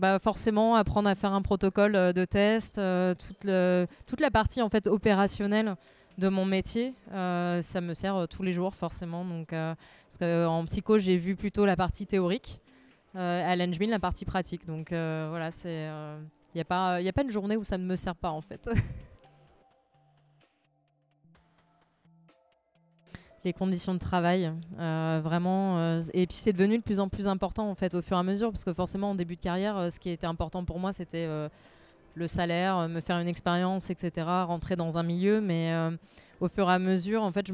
Bah, forcément, apprendre à faire un protocole de test, toute la partie en fait opérationnelle de mon métier, ça me sert tous les jours forcément. Donc, parce qu'en psycho, j'ai vu plutôt la partie théorique, à l'Engmin, la partie pratique. Donc voilà, il n'y a pas une journée où ça ne me sert pas en fait. Les conditions de travail, vraiment. Et puis c'est devenu de plus en plus important en fait au fur et à mesure, parce que forcément en début de carrière, ce qui était important pour moi, c'était le salaire, me faire une expérience, etc., rentrer dans un milieu. Mais au fur et à mesure, en fait,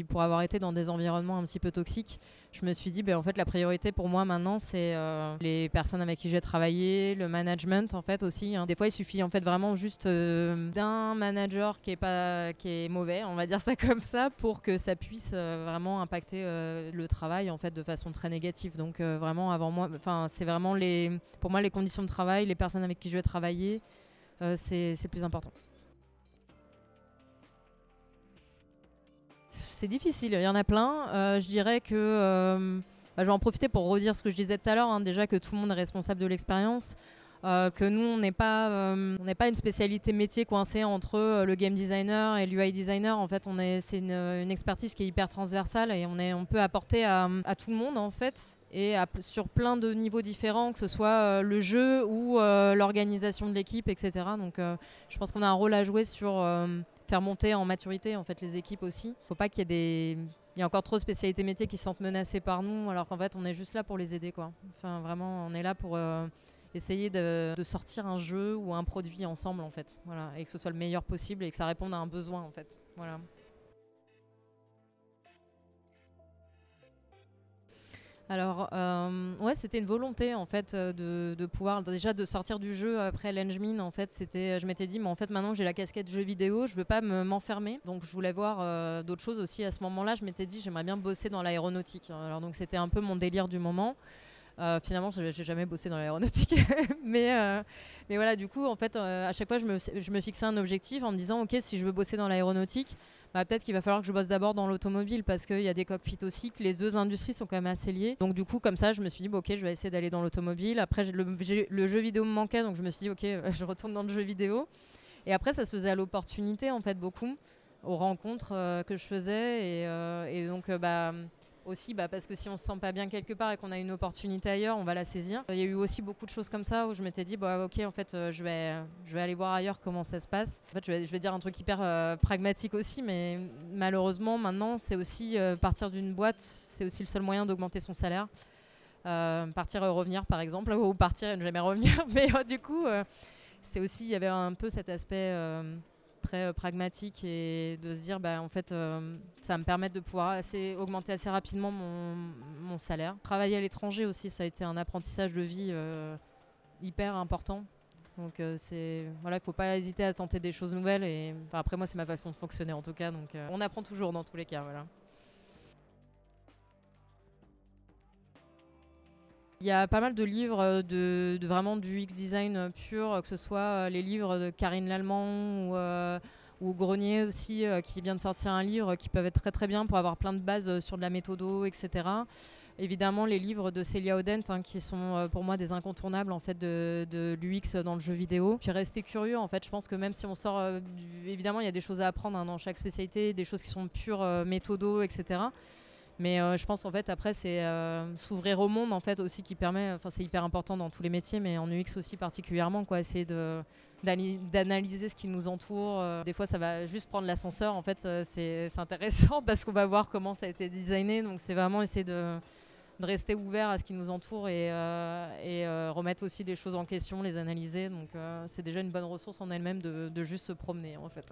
pour avoir été dans des environnements un petit peu toxiques, je me suis dit, en fait, la priorité pour moi maintenant, c'est les personnes avec qui j'ai travaillé, le management, en fait, aussi. Hein. Des fois, il suffit, en fait, vraiment juste d'un manager qui est mauvais, on va dire ça comme ça, pour que ça puisse vraiment impacter le travail, en fait, de façon très négative. Donc, vraiment, avant moi, c'est vraiment pour moi, les conditions de travail, les personnes avec qui je vais travailler, c'est plus important. C'est difficile, il y en a plein. Je dirais que je vais en profiter pour redire ce que je disais tout à l'heure, hein, déjà que tout le monde est responsable de l'expérience, que nous, on n'est pas une spécialité métier coincée entre le game designer et l'UI designer. En fait, c'est une expertise qui est hyper transversale et on peut apporter à tout le monde, en fait, et sur plein de niveaux différents, que ce soit le jeu ou l'organisation de l'équipe, etc. Donc, je pense qu'on a un rôle à jouer sur faire monter en maturité en fait les équipes aussi. Faut pas qu'il y ait il y a encore trop de spécialités métiers qui se sentent menacées par nous, alors qu'en fait on est juste là pour les aider, quoi. Enfin vraiment, on est là pour essayer de sortir un jeu ou un produit ensemble, en fait. Voilà, et que ce soit le meilleur possible et que ça réponde à un besoin, en fait. Voilà. Alors, ouais, c'était une volonté en fait de pouvoir déjà de sortir du jeu après l'Engmin. En fait, je m'étais dit, mais en fait, maintenant que j'ai la casquette jeu vidéo, je veux pas m'enfermer. Donc, je voulais voir d'autres choses aussi. À ce moment-là, je m'étais dit, j'aimerais bien bosser dans l'aéronautique. Alors, donc, c'était un peu mon délire du moment. Finalement, j'ai jamais bossé dans l'aéronautique, mais voilà, du coup, en fait, à chaque fois, je me fixais un objectif en me disant, ok, si je veux bosser dans l'aéronautique, peut-être qu'il va falloir que je bosse d'abord dans l'automobile, parce qu'il y a des cockpits aussi, que les deux industries sont quand même assez liées. Donc du coup, comme ça, je me suis dit, ok, je vais essayer d'aller dans l'automobile. Après, le jeu vidéo me manquait, donc je me suis dit, ok, je retourne dans le jeu vidéo. Et après, ça se faisait à l'opportunité, en fait, beaucoup, aux rencontres que je faisais. Et donc, aussi, parce que si on se sent pas bien quelque part et qu'on a une opportunité ailleurs, on va la saisir. Il y a eu aussi beaucoup de choses comme ça où je m'étais dit, ok, en fait, je vais aller voir ailleurs comment ça se passe. En fait, je vais dire un truc hyper pragmatique aussi, mais malheureusement, maintenant, c'est aussi partir d'une boîte, c'est aussi le seul moyen d'augmenter son salaire. Partir et revenir, par exemple, ou partir et ne jamais revenir. Mais du coup, c'est aussi, il y avait un peu cet aspect très pragmatique et de se dire en fait ça va me permettre de pouvoir augmenter assez rapidement mon salaire. Travailler à l'étranger aussi, ça a été un apprentissage de vie hyper important. Donc voilà, il faut pas hésiter à tenter des choses nouvelles et après moi c'est ma façon de fonctionner en tout cas, donc on apprend toujours dans tous les cas, voilà. Il y a pas mal de livres de vraiment du UX design pur, que ce soit les livres de Karine Lallemand ou Grenier aussi, qui vient de sortir un livre, qui peuvent être très très bien pour avoir plein de bases sur de la méthodo, etc. Évidemment, les livres de Celia Odent, hein, qui sont pour moi des incontournables en fait, de l'UX dans le jeu vidéo. Puis rester curieux, en fait, je pense que même si on sort évidemment, il y a des choses à apprendre dans chaque spécialité, des choses qui sont pures méthodo, etc. Mais je pense qu'en fait après c'est s'ouvrir au monde en fait aussi qui permet, enfin c'est hyper important dans tous les métiers mais en UX aussi particulièrement, quoi, essayer d'analyser ce qui nous entoure. Des fois ça va juste prendre l'ascenseur, en fait c'est intéressant parce qu'on va voir comment ça a été designé, donc c'est vraiment essayer de rester ouvert à ce qui nous entoure et remettre aussi des choses en question, les analyser, donc c'est déjà une bonne ressource en elle-même de juste se promener en fait.